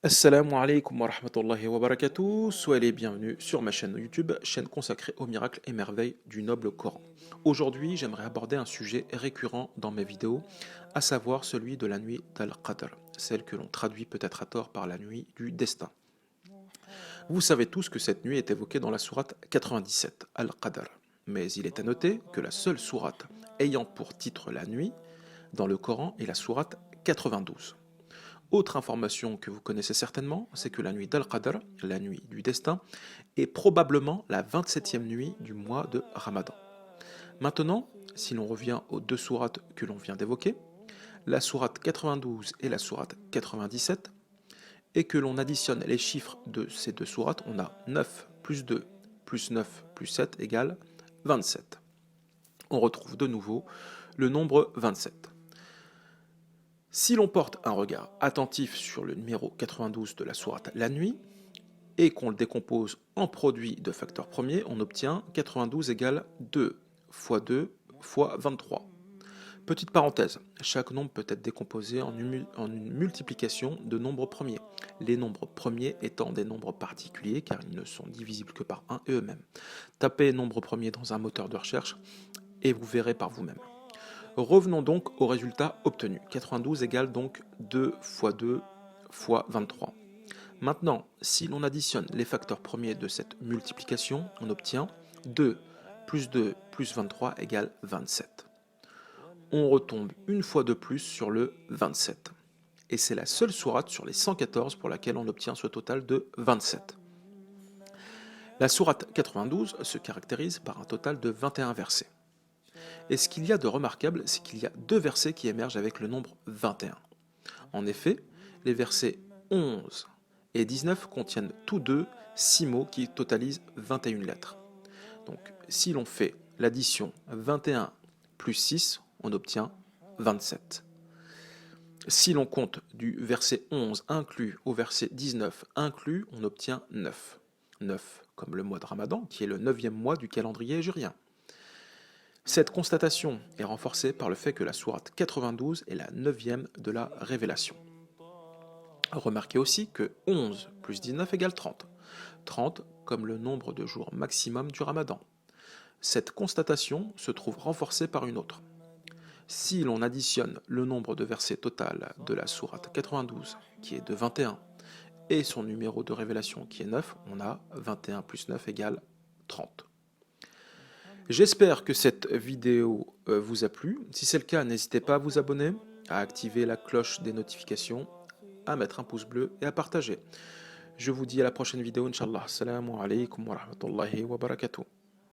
Assalamu alaikum wa rahmatullahi wa barakatuh. Soyez les bienvenus sur ma chaîne YouTube, chaîne consacrée aux miracles et merveilles du noble Coran. Aujourd'hui, j'aimerais aborder un sujet récurrent dans mes vidéos, à savoir celui de la nuit d'Al-Qadr, celle que l'on traduit peut-être à tort par la nuit du destin. Vous savez tous que cette nuit est évoquée dans la sourate 97, Al-Qadr. Mais il est à noter que la seule sourate ayant pour titre la nuit dans le Coran est la sourate 92. Autre information que vous connaissez certainement, c'est que la nuit d'Al-Qadr, la nuit du destin, est probablement la 27e nuit du mois de Ramadan. Maintenant, si l'on revient aux deux sourates que l'on vient d'évoquer, la sourate 92 et la sourate 97, et que l'on additionne les chiffres de ces deux sourates, on a 9 plus 2 plus 9 plus 7 égale 27. On retrouve de nouveau le nombre 27. Si l'on porte un regard attentif sur le numéro 92 de la sourate La Nuit et qu'on le décompose en produit de facteurs premiers, on obtient 92 égale 2 fois 2 fois 23. Petite parenthèse, chaque nombre peut être décomposé en une multiplication de nombres premiers, les nombres premiers étant des nombres particuliers car ils ne sont divisibles que par 1 et eux-mêmes. Tapez nombre premier dans un moteur de recherche et vous verrez par vous-même. Revenons donc au résultat obtenu. 92 égale donc 2 fois 2 fois 23. Maintenant, si l'on additionne les facteurs premiers de cette multiplication, on obtient 2 plus 23 égale 27. On retombe une fois de plus sur le 27. Et c'est la seule sourate sur les 114 pour laquelle on obtient ce total de 27. La sourate 92 se caractérise par un total de 21 versets. Et ce qu'il y a de remarquable, c'est qu'il y a deux versets qui émergent avec le nombre 21. En effet, les versets 11 et 19 contiennent tous deux 6 mots qui totalisent 21 lettres. Donc, si l'on fait l'addition 21 plus 6, on obtient 27. Si l'on compte du verset 11 inclus au verset 19 inclus, on obtient 9. 9 comme le mois de Ramadan, qui est le 9e mois du calendrier hégirien. Cette constatation est renforcée par le fait que la sourate 92 est la 9e de la révélation. Remarquez aussi que 11 plus 19 égale 30. 30 comme le nombre de jours maximum du Ramadan. Cette constatation se trouve renforcée par une autre. Si l'on additionne le nombre de versets total de la sourate 92, qui est de 21, et son numéro de révélation qui est 9, on a 21 plus 9 égale 30. J'espère que cette vidéo vous a plu. Si c'est le cas, n'hésitez pas à vous abonner, à activer la cloche des notifications, à mettre un pouce bleu et à partager. Je vous dis à la prochaine vidéo, Inch'Allah. Assalamu alaikum wa rahmatullahi wa barakatuh.